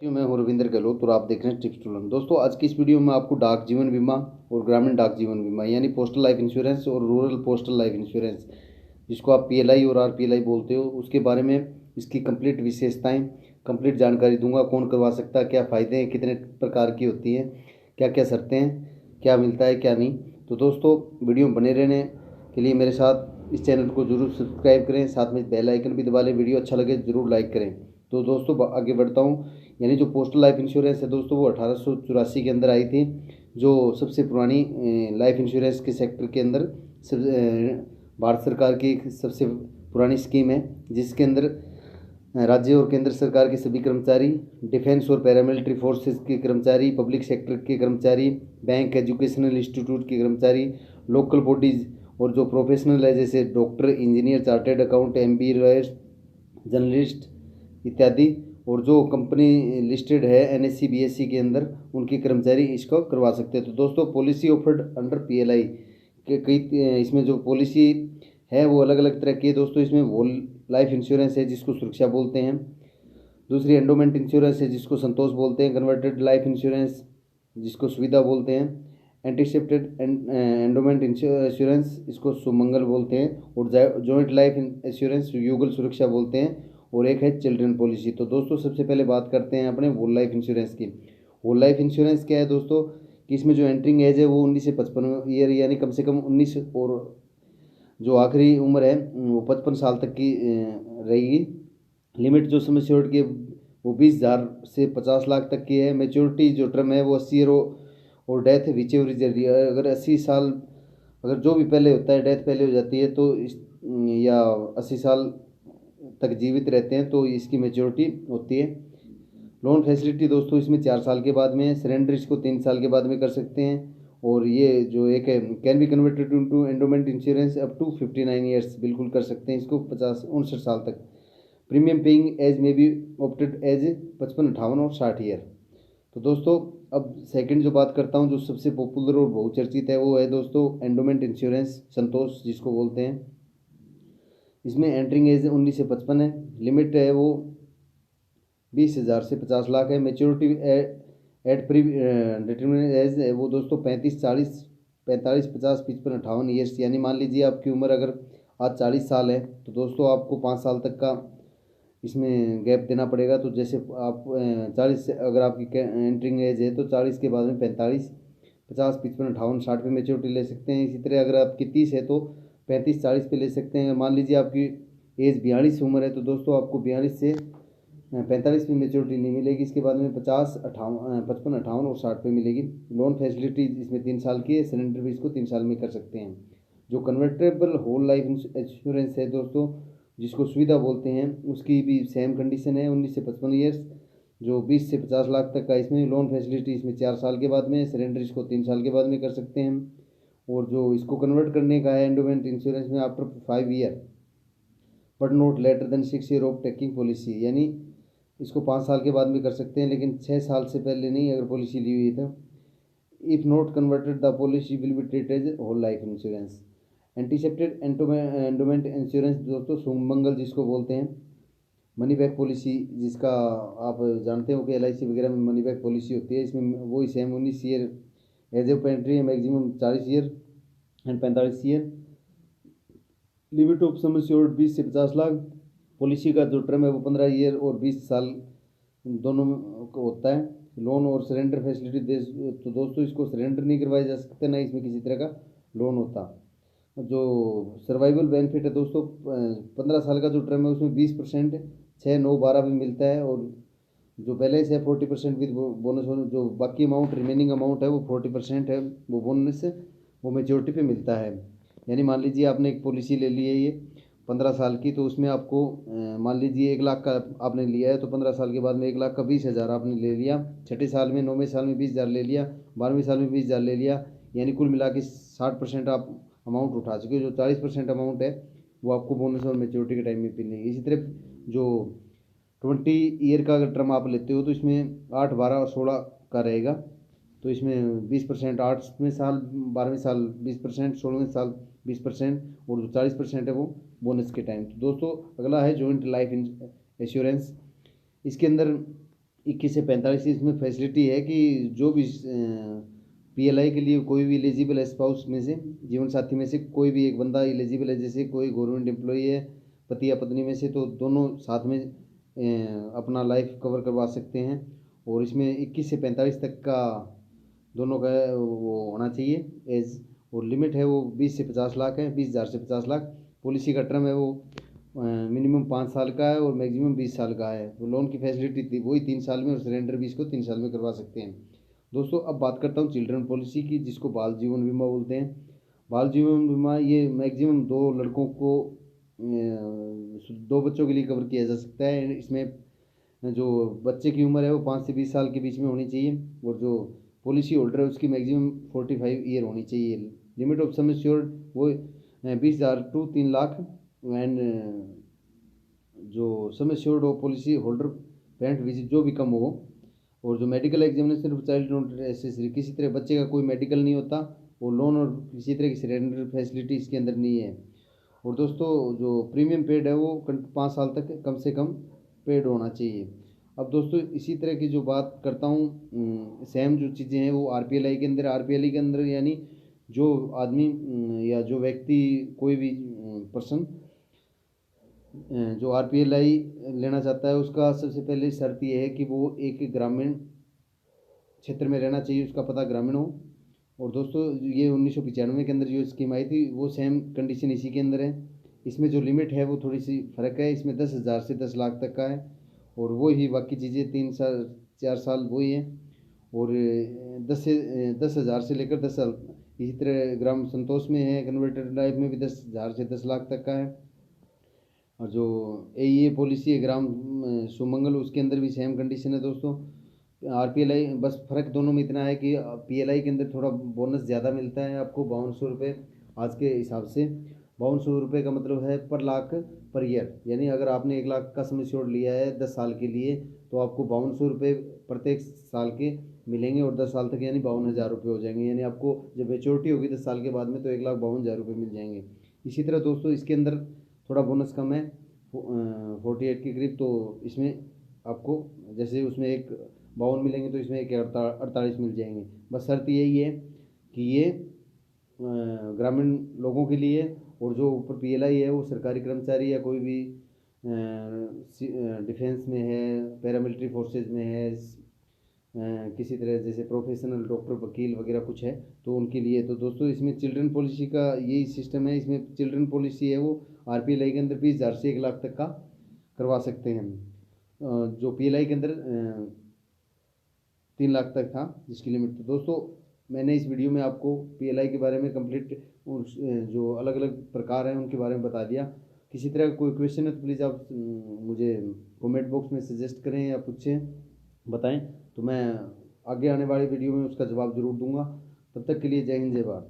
मैं हूं रविंद्र गहलोत और आप देख रहे हैं टिप्स टू लर्न। दोस्तों, आज की इस वीडियो में आपको डाक जीवन बीमा और ग्रामीण डाक जीवन बीमा यानी पोस्टल लाइफ इंश्योरेंस और रूरल पोस्टल लाइफ इंश्योरेंस, जिसको आप पीएलआई और आरपीएलआई बोलते हो, उसके बारे में इसकी कंप्लीट विशेषताएं, कंप्लीट जानकारी दूंगा। कौन करवा सकता है, क्या फ़ायदे हैं, कितने प्रकार की होती हैं, क्या क्या शर्तें हैं, क्या मिलता है क्या नहीं। तो दोस्तों, वीडियो में बने रहने के लिए मेरे साथ इस चैनल को जरूर सब्सक्राइब करें, साथ में बेल आइकन भी दबा लें। वीडियो अच्छा लगे जरूर लाइक करें। तो दोस्तों, आगे बढ़ता हूँ। यानी जो पोस्टल लाइफ इंश्योरेंस है दोस्तों, वो 1884 के अंदर आई थी, जो सबसे पुरानी लाइफ इंश्योरेंस के सेक्टर के अंदर भारत सरकार की एक सबसे पुरानी स्कीम है, जिसके अंदर राज्य और केंद्र सरकार के सभी कर्मचारी, डिफेंस और पैरामिलिट्री फोर्सेस के कर्मचारी, पब्लिक सेक्टर के कर्मचारी, बैंक, एजुकेशनल इंस्टीट्यूट के कर्मचारी, लोकल बॉडीज और जो प्रोफेशनल है जैसे doctor, engineer, chartered account, MB, lawyers, journalist इत्यादि, और जो कंपनी लिस्टेड है एनएससी बीएससी के अंदर, उनके कर्मचारी इसको करवा सकते हैं। तो दोस्तों, पॉलिसी ऑफर्ड अंडर पीएलआई के कई इसमें जो पॉलिसी है वो अलग अलग तरह की है दोस्तों। इसमें होल लाइफ इंश्योरेंस है जिसको सुरक्षा बोलते हैं, दूसरी एंडोमेंट इंश्योरेंस है जिसको संतोष बोलते हैं, कन्वर्टेड लाइफ इंश्योरेंस जिसको सुविधा बोलते हैं, एंटीसिपेटेड एंडोमेंट इंश्योरेंस इसको सुमंगल बोलते हैं, और जॉइंट लाइफ इंश्योरेंस युगल सुरक्षा बोलते हैं, और एक है चिल्ड्रन पॉलिसी। तो दोस्तों, सबसे पहले बात करते हैं अपने होल लाइफ इंश्योरेंस की। होल लाइफ इंश्योरेंस क्या है दोस्तों, कि इसमें जो एंट्रिंग एज है वो 19 से 55 ईयर, यानी कम से कम 19, और जो आखिरी उम्र है वो 55 साल तक की रहेगी। लिमिट जो सम एश्योर्ड की वो 20,000 से 50 लाख तक की है। मेच्योरिटी जो टर्म है वो 80 ईयर और death which ever is early, अगर 80 साल, अगर जो भी पहले होता है, डेथ पहले हो जाती है तो इस, या 80 साल तक जीवित रहते हैं तो इसकी मेच्योरिटी होती है। लोन फैसिलिटी दोस्तों इसमें 4 साल के बाद में है, सरेंडर इसको 3 साल के बाद में कर सकते हैं, और ये जो एक है can be converted to endowment insurance up to 59 years, बिल्कुल कर सकते हैं इसको 59 साल तक। प्रीमियम पेइंग एज में भी ऑप्टेड एज 55, 58 और 60 ईयर। तो दोस्तों, अब सेकंड जो बात करता हूँ, जो सबसे पॉपुलर और बहुचर्चित है, वो है दोस्तों एंडोमेंट इंश्योरेंस संतोष जिसको बोलते हैं। इसमें एंट्रिंग एज 19 से 55 है, लिमिट है वो 20,000 से 50 लाख है। Maturity at pre determinate age है वो दोस्तों 35, 40, 45, 50, 55, 58 ईयर्स। यानी मान लीजिए आपकी उम्र अगर आज 40 साल है तो दोस्तों आपको 5 साल तक का इसमें गैप देना पड़ेगा। तो जैसे आप 40 से अगर आपकी एंट्रिंग एज है तो 40 के बाद में 45, 50, 55, 58, 60 पे मेच्योरिटी ले सकते हैं। इसी तरह अगर आपकी 30 है तो 35, 40 पे ले सकते हैं। मान लीजिए आपकी एज 42 उम्र है तो दोस्तों आपको 42 से 45 पे मेच्योरिटी नहीं मिलेगी। इसके बाद में 50, 58, 55, 58 और 60 पे मिलेगी। लोन फैसिलिटी इसमें 3 साल की है, सरेंडर भी इसको 3 साल में कर सकते हैं। जो कन्वर्टेबल होल लाइफ इंश्योरेंस है दोस्तों, जिसको सुविधा बोलते हैं, उसकी भी सेम कंडीशन है, 19 से 55 ईयर्स, जो 20 से 50 लाख तक का। इसमें लोन फैसिलिटी इसमें 4 साल के बाद में, सरेंडर इसको 3 साल के बाद में कर सकते हैं। और जो इसको कन्वर्ट करने का है एंडोमेंट इंश्योरेंस में, after 5 year but not later than 6 year of taking policy, यानी इसको 5 साल के बाद भी कर सकते हैं, लेकिन 6 साल से पहले नहीं अगर पॉलिसी ली हुई है तो। If not converted the policy will be treated as whole life insurance. Anticipated endowment insurance दोस्तों सुमंगल जिसको बोलते हैं। मनी बैक पॉलिसी, जिसका आप जानते हो कि एलआईसी वगैरह में मनी बैक पॉलिसी होती है, इसमें वही same 19 year age of entry है, maximum 40 year and 45 year. Limit of sum assured 20 से 50 लाख। पॉलिसी का जो टर्म है वो 15 ईयर और 20 साल दोनों को होता है। लोन और सरेंडर फैसिलिटी तो दोस्तों इसको सरेंडर नहीं करवाया जा सकते, ना इसमें किसी तरह का लोन होता। जो सर्वाइवल बेनिफिट है दोस्तों, 15 साल का जो टर्म है उसमें 20%, 6, 9, 12 भी मिलता है, और जो बैलेंस है 40% विद बोनस, जो बाकी अमाउंट रिमेनिंग अमाउंट है वो 40% है, वो बोनस वो मेच्योरिटी पे मिलता है। यानी मान लीजिए आपने एक पॉलिसी ले ली है ये 15 साल की, तो उसमें आपको मान लीजिए 1 लाख का आपने लिया है, तो 15 साल के बाद में 1 लाख का 20,000 आपने ले लिया, छठे साल में, 9वें साल में 20,000 ले लिया, 12वें साल में 20,000 ले लिया, यानी कुल मिला के 60% आप अमाउंट उठा चुके हो। जो 40% अमाउंट है वो आपको बोनस और मेच्योरिटी के टाइम में मिलेगी। इसी तरह जो 20 ईयर का अगर टर्म आप लेते हो तो इसमें 8, 12 और 16 का रहेगा। तो इसमें 20%, 8वें साल, 12वें साल 20%, 16वें साल 20%, और जो 40% है वो बोनस के टाइम। तो दोस्तों, अगला है जॉइंट लाइफ इंश्योरेंस। इसके अंदर 21 से 45 इसमें फैसिलिटी है कि जो भी पीएलआई के लिए कोई भी एलिजिबल स्पाउस में से, जीवन साथी में से कोई भी एक बंदा एलिजिबल है, जैसे कोई गवर्नमेंट एम्प्लॉई है पति या पत्नी में से, तो दोनों साथ में अपना लाइफ कवर करवा सकते हैं। और इसमें 21 से 45 तक का दोनों का वो होना चाहिए एज। और लिमिट है वो 20 से 50 लाख है, 20,000 से 50 लाख। पॉलिसी का टर्म है वो मिनिमम 5 साल का है और मैक्सिमम 20 साल का है। तो लोन की फैसिलिटी थी वही 3 साल में, और सरेंडर भी इसको 3 साल में करवा सकते हैं। दोस्तों अब बात करता हूँ चिल्ड्रन पॉलिसी की, जिसको बाल जीवन बीमा बोलते हैं। बाल जीवन बीमा ये मैक्सिमम 2 लड़कों को 2 बच्चों के लिए कवर किया जा सकता है। इसमें जो बच्चे की उम्र है वो 5 से 20 साल के बीच में होनी चाहिए, और जो पॉलिसी होल्डर है उसकी मैक्सिमम 45 ईयर होनी चाहिए। लिमिट ऑफ सम एश्योर्ड वो 20,000 टू 3 लाख। एंड जो सम एश्योर्ड हो पॉलिसी होल्डर पेरेंट विजिट जो भी कम हो। और जो medical examination of child not necessary, किसी तरह बच्चे का कोई मेडिकल नहीं होता, और लोन और किसी तरह की सरेंडर फैसिलिटी इसके अंदर नहीं है। और दोस्तों जो प्रीमियम पेड है वो 5 साल तक कम से कम पेड होना चाहिए। अब दोस्तों इसी तरह की जो बात करता हूँ, सेम जो चीज़ें हैं वो आरपीएलआई के अंदर, आरपीएलआई के अंदर यानी जो आदमी या जो व्यक्ति कोई भी पर्सन जो आरपीएलआई लेना चाहता है, उसका सबसे पहले शर्त ये है कि वो एक ग्रामीण क्षेत्र में रहना चाहिए, उसका पता ग्रामीण हो। और दोस्तों ये 1995 के अंदर जो स्कीम आई थी वो सेम कंडीशन इसी के अंदर है। इसमें जो लिमिट है वो थोड़ी सी फ़र्क है, इसमें 10,000 से 10 लाख तक का है, और वो ही बाकी चीज़ें 3 साल 4 साल वही है। और 10,000 से लेकर 10 साल। इसी तरह ग्राम संतोष में है, कन्वर्टेड लाइफ में भी 10,000 से 10 लाख तक का है। और जो ए पॉलिसी है ग्राम सुमंगल, उसके अंदर भी सेम कंडीशन है दोस्तों। आरपीएलआई बस फ़र्क दोनों में इतना है कि पीएलआई के अंदर थोड़ा बोनस ज़्यादा मिलता है आपको, 5200 रुपये आज के हिसाब से। 5200 रुपये का मतलब है पर लाख पर ईयर, यानी अगर आपने 1 लाख का सम एश्योर्ड लिया है 10 साल के लिए, तो आपको 5200 रुपये प्रत्येक साल के मिलेंगे, और 10 साल तक यानी 52,000 रुपये हो जाएंगे। यानी आपको जब मेच्योरिटी होगी 10 साल के बाद में, तो 1,52,000 रुपये मिल जाएंगे। इसी तरह दोस्तों इसके अंदर थोड़ा बोनस कम है 48 के करीब। तो इसमें आपको जैसे उसमें एक 52 मिलेंगे, तो इसमें एक 48 मिल जाएंगे। बस शर्त यही है कि ये ग्रामीण लोगों के लिए, और जो ऊपर पीएलआई है वो सरकारी कर्मचारी या कोई भी डिफेंस में है, पैरामिलिट्री फोर्सेज में है, किसी तरह जैसे प्रोफेशनल डॉक्टर वकील वगैरह कुछ है, तो उनके लिए। तो दोस्तों इसमें चिल्ड्रन पॉलिसी का यही सिस्टम है। इसमें चिल्ड्रन पॉलिसी है वो आरपीएलआई के अंदर 20,000 से 1 लाख तक का करवा सकते हैं। जो पीएलआई के अंदर 3 लाख तक था जिसकी लिमिट। तो दोस्तों मैंने इस वीडियो में आपको पीएलआई के बारे में कंप्लीट जो अलग अलग प्रकार हैं उनके बारे में बता दिया। किसी तरह का कोई क्वेश्चन है तो प्लीज़ आप मुझे कमेंट बॉक्स में सजेस्ट करें या पूछें, बताएं, तो मैं आगे आने वाली वीडियो में उसका जवाब ज़रूर दूंगा। तब तक के लिए जय हिंद जय भारत।